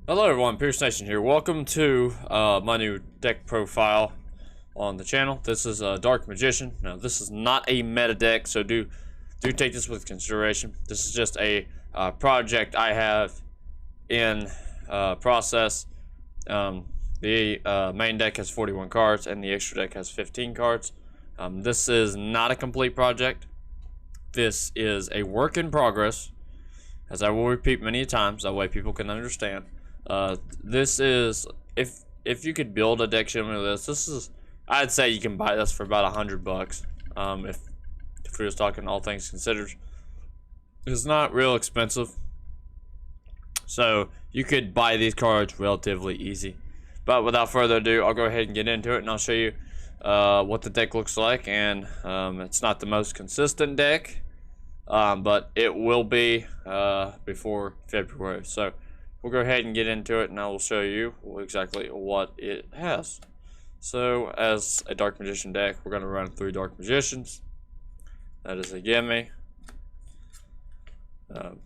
Hello everyone, Pierce Nation here. Welcome to my new deck profile on the channel. This is Dark Magician. Now this is not a meta deck, so do take this with consideration. This is just a project I have in process. The main deck has 41 cards and the extra deck has 15 cards. This is not a complete project. This is a work in progress, as I will repeat many times, that way people can understand. This is, if you could build a deck similar to this is, I'd say you can buy this for about $100. If we're just talking all things considered, it's not real expensive, so you could buy these cards relatively easy. But without further ado, I'll go ahead and get into it, and I'll show you what the deck looks like. And it's not the most consistent deck, but it will be before February. So we'll go ahead and get into it, and I will show you exactly what it has. So, as a Dark Magician deck, we're going to run 3 Dark Magicians. That is a gimme.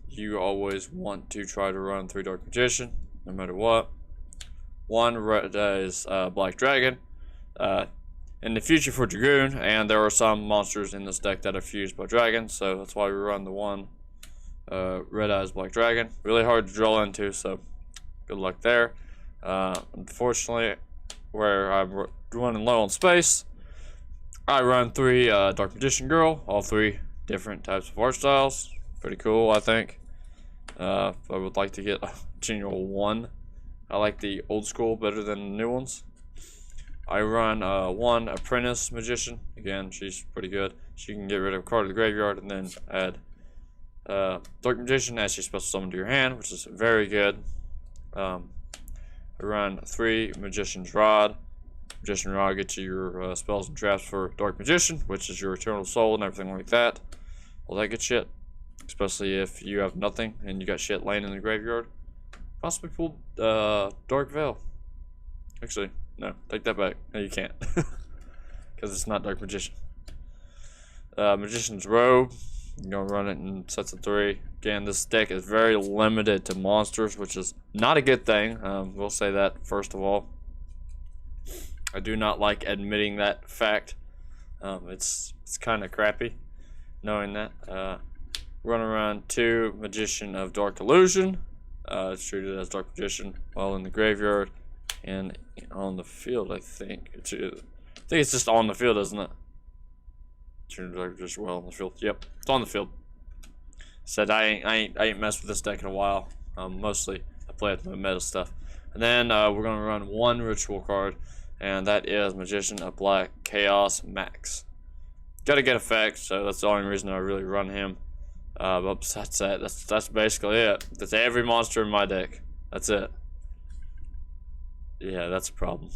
You always want to try to run 3 Dark Magician, no matter what. 1 is Black Dragon. In the future for Dragoon, and there are some monsters in this deck that are fused by dragons, so that's why we run the 1 Red Eyes Black Dragon. Really hard to draw into, so good luck there. Unfortunately, where I'm running low on space, I run 3 Dark Magician Girl, all 3 different types of art styles. Pretty cool, I think. I would like to get a genuine 1. I like the old school better than the new ones. I run 1 Apprentice Magician. Again, she's pretty good. She can get rid of a card of the graveyard and then add Dark Magician as she's special summon to your hand, which is very good. I run 3 Magician's Rod. Magician Rod gets you your spells and traps for Dark Magician, which is your Eternal Soul and everything like that. All that good shit. Especially if you have nothing and you got shit laying in the graveyard. Possibly pull Dark Veil. Actually, no, take that back. No, you can't. Because it's not Dark Magician. Magician's Robe. You're going to run it in sets of 3. Again, this deck is very limited to monsters, which is not a good thing. We'll say that first of all. I do not like admitting that fact. It's kind of crappy knowing that. We're going to run 2 Magician of Dark Illusion. It's treated as Dark Magician while in the graveyard and on the field, I think. I think it's just on the field, isn't it? Just well on the field. Yep, it's on the field. Said I ain't messed with this deck in a while. Mostly I play with my meta stuff. And then we're gonna run 1 ritual card, and that is Magician of Black Chaos Max. Gotta get effect, so that's the only reason I really run him. But besides that, that's basically it. That's every monster in my deck. That's it. Yeah, that's a problem.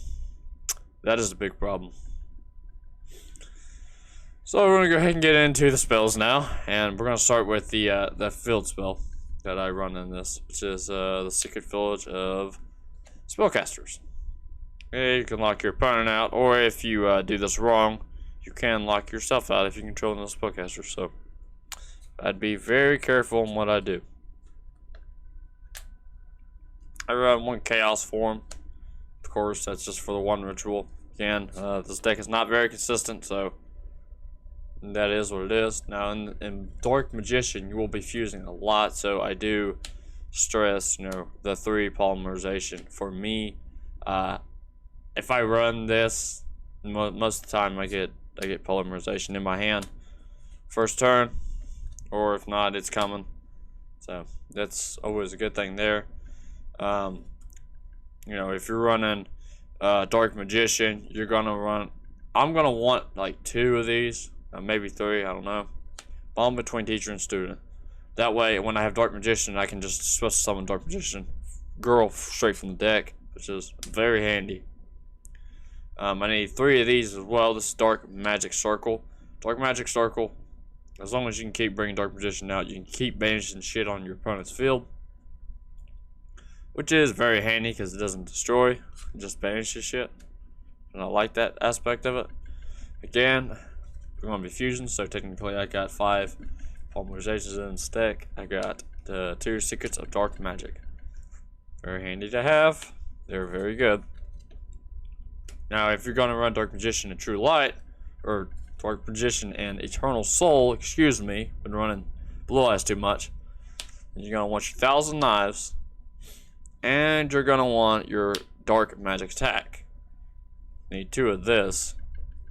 That is a big problem. So we're gonna go ahead and get into the spells now, and we're gonna start with the field spell that I run in this, which is the Secret Village of Spellcasters. Okay, you can lock your opponent out, or if you do this wrong, you can lock yourself out if you control the spellcasters. So I'd be very careful in what I do. I run 1 Chaos Form. Of course, that's just for the 1 ritual. Again, this deck is not very consistent, so that is what it is. Now, in Dark Magician, you will be fusing a lot, so I do stress, the 3 polymerization. For me, if I run this, most of the time I get polymerization in my hand first turn, or if not, it's coming. So that's always a good thing there. If you're running Dark Magician, you're gonna run. I'm gonna want like 2 of these. Maybe 3, I don't know. Bomb between teacher and student. That way, when I have Dark Magician, I can just special summon Dark Magician Girl straight from the deck, which is very handy. I need 3 of these as well. This is Dark Magic Circle. Dark Magic Circle, as long as you can keep bringing Dark Magician out, you can keep banishing shit on your opponent's field. Which is very handy because it doesn't destroy, it just banishes shit. And I like that aspect of it. Again, we're going to be fusion, so technically I got 5 polymerizations in this deck. I got the 2 Secrets of Dark Magic. Very handy to have. They're very good. Now, if you're going to run Dark Magician and True Light, or Dark Magician and Eternal Soul, excuse me, been running Blue Eyes too much, then you're going to want your 1,000 Knives, and you're going to want your Dark Magic Attack. Need 2 of this,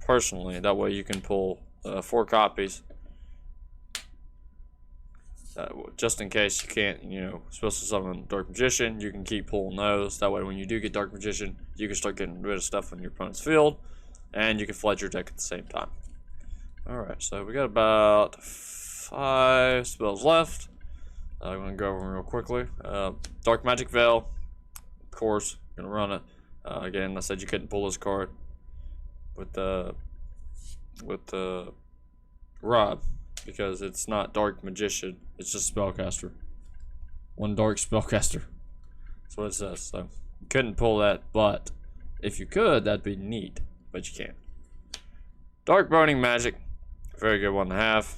personally, that way you can pull 4 copies. Just in case you can't, supposed to summon Dark Magician, you can keep pulling those. That way when you do get Dark Magician, you can start getting rid of stuff in your opponent's field, and you can flood your deck at the same time. Alright, so we got about 5 spells left. I'm going to go over them real quickly. Dark Magic Veil, of course, going to run it. Again, I said you couldn't pull this card with the Rod, because it's not Dark Magician, it's just Spellcaster. One Dark Spellcaster. That's what it says. So you couldn't pull that, but if you could, that'd be neat. But you can't. Dark Burning Magic, very good one to have,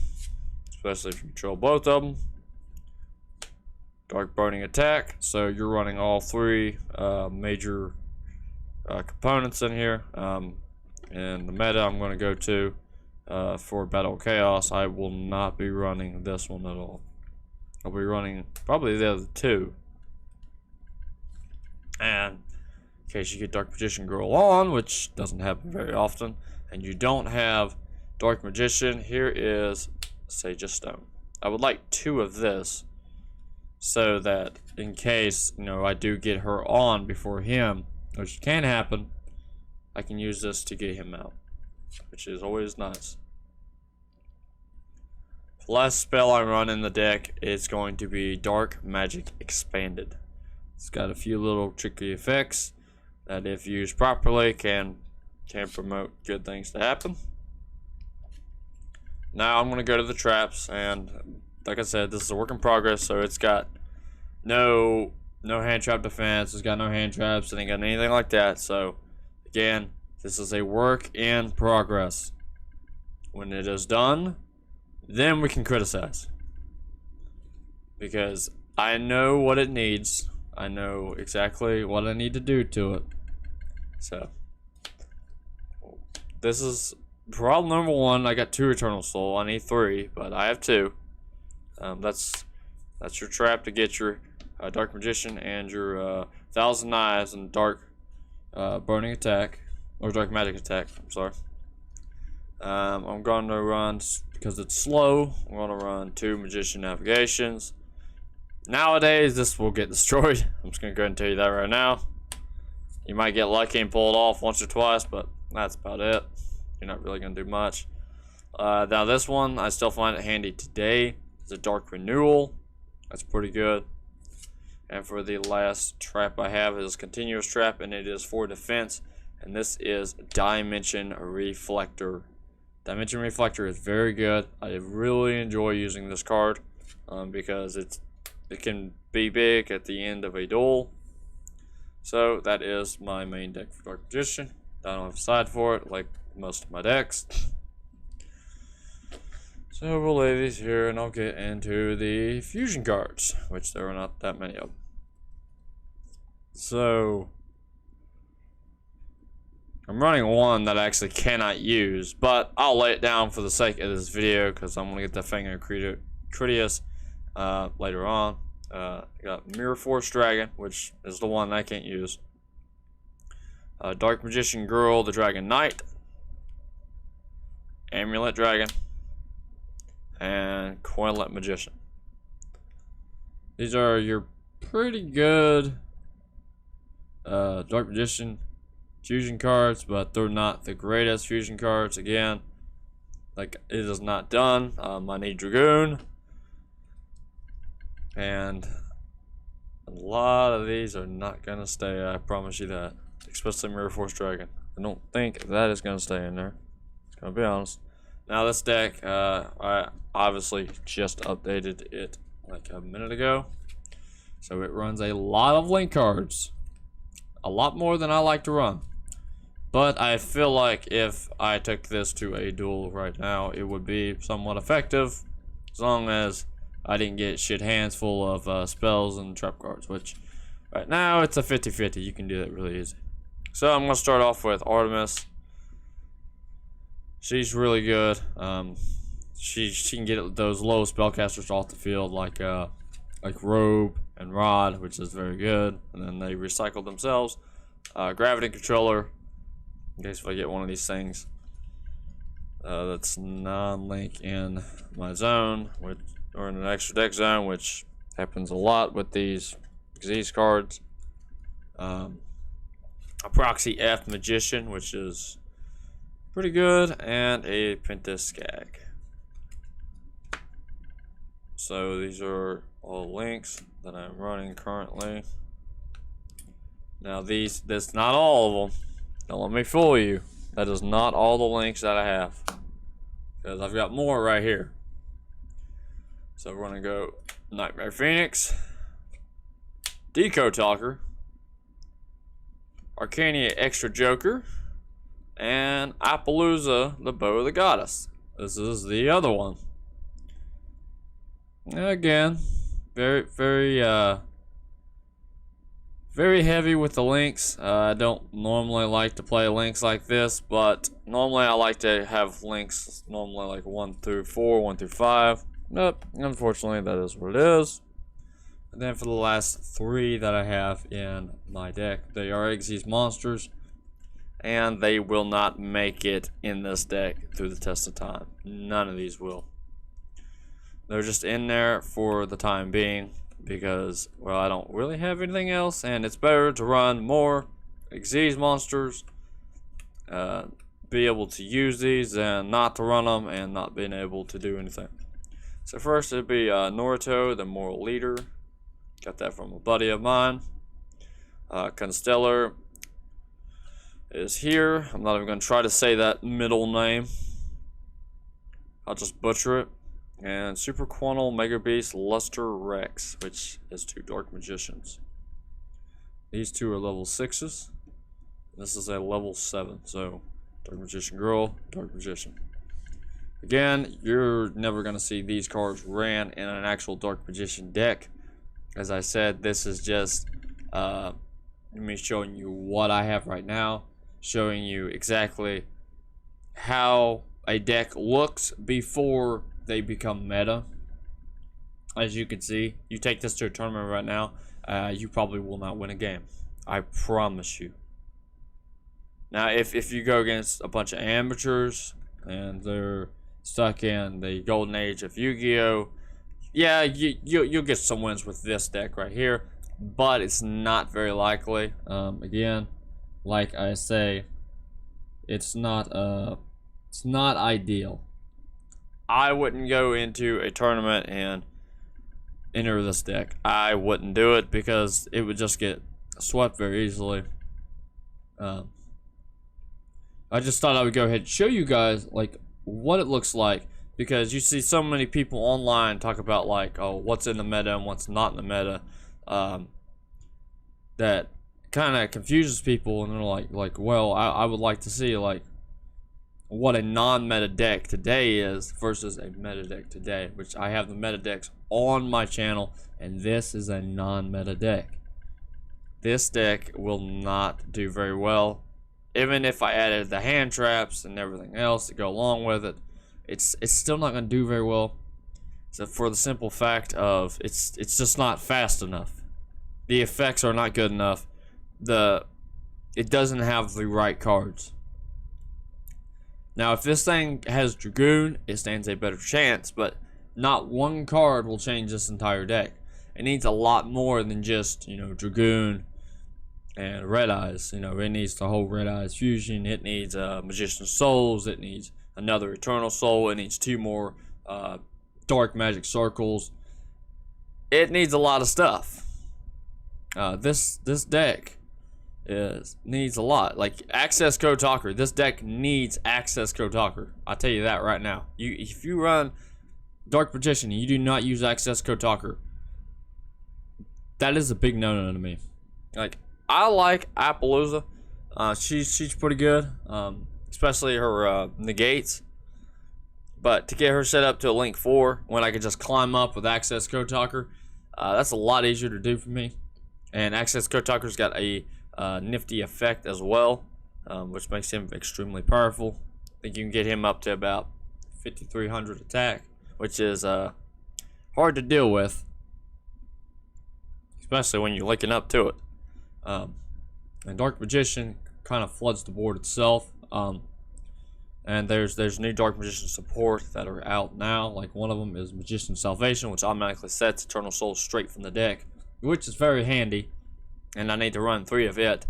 especially if you control both of them. Dark Burning Attack, so you're running all 3 major components in here. And the meta I'm going to go to for Battle Chaos, I will not be running this one at all. I'll be running probably the other 2. And in case you get Dark Magician Girl on, which doesn't happen very often, and you don't have Dark Magician, here is Sage of Stone. I would like 2 of this, so that in case, I do get her on before him, which can happen, I can use this to get him out, which is always nice. The last spell I run in the deck is going to be Dark Magic Expanded. It's got a few little tricky effects that, if used properly, can promote good things to happen. Now I'm going to go to the traps, and like I said, this is a work in progress, so it's got no hand trap defense, it's got no hand traps, it ain't got anything like that. So again, this is a work in progress. When it is done, then we can criticize, because I know what it needs. I know exactly what I need to do to it. So this is problem number 1. I got 2 Eternal Soul. I need 3, but I have 2. That's your trap to get your Dark Magician and your 1,000 Knives and Dark Burning Attack, or Dark Magic Attack. I'm sorry. I'm going to run, because it's slow, I'm going to run 2 Magician Navigations. Nowadays, this will get destroyed. I'm just going to go ahead and tell you that right now. You might get lucky and pull it off once or twice, but that's about it. You're not really going to do much. Now this one, I still find it handy today. It's a Dark Renewal. That's pretty good. And for the last trap I have is Continuous Trap, and it is for defense. And this is Dimension Reflector. Dimension Reflector is very good. I really enjoy using this card because it can be big at the end of a duel. So that is my main deck for Dark Magician. I don't have a side for it like most of my decks. So we'll lay these here, and I'll get into the fusion cards, which there are not that many of them. So I'm running one that I actually cannot use, but I'll lay it down for the sake of this video, because I'm going to get the Finger Critias later on. I got Mirror Force Dragon, which is the one I can't use. Dark Magician Girl, the Dragon Knight. Amulet Dragon. And Coinlet Magician. These are your pretty good Dark Magician fusion cards, but they're not the greatest fusion cards. Again, like, it is not done. I need Dragoon, and a lot of these are not gonna stay, I promise you that, especially Mirror Force Dragon. I don't think that is gonna stay in there, it's gonna be honest. Now this deck, I obviously just updated it like a minute ago, so it runs a lot of link cards, a lot more than I like to run. But I feel like if I took this to a duel right now, it would be somewhat effective, as long as I didn't get shit hands full of spells and trap cards, which Right now, it's a 50-50. You can do that really easy. So I'm gonna start off with Artemis. She's really good. She can get those low spellcasters off the field, like Robe and Rod, which is very good. And then they recycle themselves. Gravity Controller, in case if I get one of these things that's non-link in my zone, or in an extra deck zone, which happens a lot with these cards. A Proxy F Magician, which is pretty good, and a Pentaskag. So these are all links that I'm running currently. Now that's not all of them. Don't let me fool you. That is not all the links that I have, because I've got more right here. So we're gonna go Nightmare Phoenix, Decode Talker, Arcania Extra Joker, and Appaloosa, the Bow of the Goddess. This is the other one. Again, very heavy with the links. I don't normally like to play links like this, but normally I like to have links normally like 1 through 4, 1 through 5. But unfortunately, that is what it is. And then for the last 3 that I have in my deck, they are Xyz monsters, and they will not make it in this deck through the test of time. None of these will. They're just in there for the time being, because, well, I don't really have anything else, and it's better to run more Xyz monsters, be able to use these, than not to run them and not being able to do anything. So first it'd be Naruto, the Moral Leader. Got that from a buddy of mine. Constellar is here. I'm not even going to try to say that middle name. I'll just butcher it. And Super Quantal Mega Beast Luster Rex, which is 2 Dark Magicians. These 2 are level 6s. This is a level 7. So Dark Magician Girl, Dark Magician. Again, you're never going to see these cards ran in an actual Dark Magician deck. As I said, this is just me showing you what I have right now, showing you exactly how a deck looks before they become meta. As you can see, you take this to a tournament right now, you probably will not win a game. I promise you. Now, if you go against a bunch of amateurs and they're stuck in the golden age of Yu-Gi-Oh, yeah, you'll get some wins with this deck right here, but it's not very likely. Again, like I say, it's not ideal. I wouldn't go into a tournament and enter this deck. I wouldn't do it because it would just get swept very easily. I just thought I would go ahead and show you guys like what it looks like, because you see so many people online talk about like, oh, what's in the meta and what's not in the meta, that kind of confuses people, and they're like, well, I would like to see like what a non-meta deck today is versus a meta deck today, which I have the meta decks on my channel, and this is a non-meta deck. This deck will not do very well. Even if I added the hand traps and everything else to go along with it, it's still not going to do very well. So for the simple fact of it's just not fast enough. The effects are not good enough. It doesn't have the right cards. Now, if this thing has Dragoon, it stands a better chance, but not one card will change this entire deck. It needs a lot more than just, Dragoon and Red Eyes. It needs the whole Red Eyes fusion. It needs Magician's Souls. It needs another Eternal Soul. It needs 2 more Dark Magic Circles. It needs a lot of stuff. This deck needs a lot. Like Access Code Talker. This deck needs Access Code Talker. I'll tell you that right now. If you run Dark Magician and you do not use Access Code Talker, that is a big no-no to me. Like, I like Appaloosa. She's pretty good, especially her negates. But to get her set up to a Link 4 when I could just climb up with Access Code Talker, that's a lot easier to do for me. And Access Code Talker's got a nifty effect as well, which makes him extremely powerful. I think you can get him up to about 5,300 attack, which is hard to deal with, especially when you're linking up to it. And Dark Magician kind of floods the board itself. And there's new Dark Magician support that are out now. Like one of them is Magician Salvation, which automatically sets Eternal Soul straight from the deck, which is very handy. And I need to run 3 of it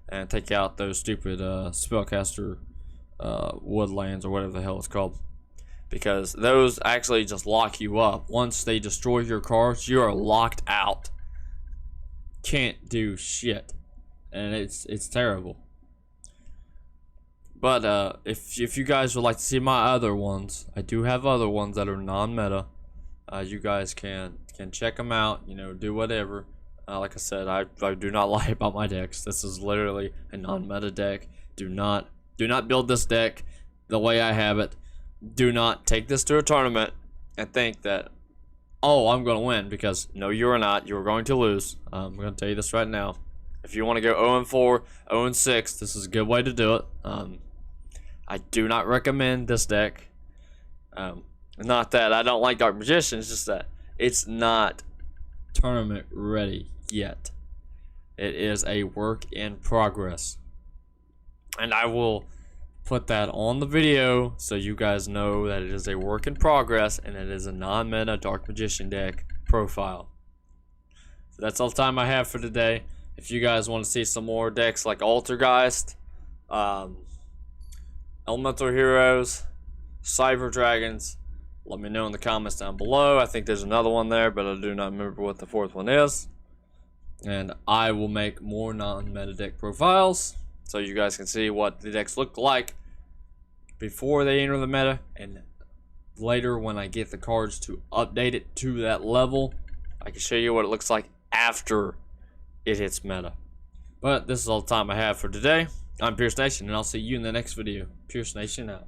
and take out those stupid Spellcaster Woodlands or whatever the hell it's called, because those actually just lock you up. Once they destroy your cards, you are locked out. Can't do shit, and it's terrible. But if you guys would like to see my other ones, I do have other ones that are non-meta. You guys can check them out. You know, do whatever. Like I said, I do not lie about my decks. This is literally a non-meta deck. Do not build this deck the way I have it. Do not take this to a tournament and think that, oh, I'm going to win, because no, you are not. You are going to lose. I'm going to tell you this right now. If you want to go 0-4, 0-6, this is a good way to do it. I do not recommend this deck. Not that I don't like Dark Magician, it's just that it's not tournament ready yet. It is a work in progress. And I will put that on the video so you guys know that it is a work in progress and it is a non-meta Dark Magician deck profile. So that's all the time I have for today. If you guys want to see some more decks like Altergeist, Elemental Heroes, Cyber Dragons, let me know in the comments down below. I think there's another one there, but I do not remember what the 4th one is. And I will make more non-meta deck profiles so you guys can see what the decks look like before they enter the meta, and later when I get the cards to update it to that level, I can show you what it looks like after it hits meta. But this is all the time I have for today. I'm Pierce Nation, and I'll see you in the next video. Pierce Nation out.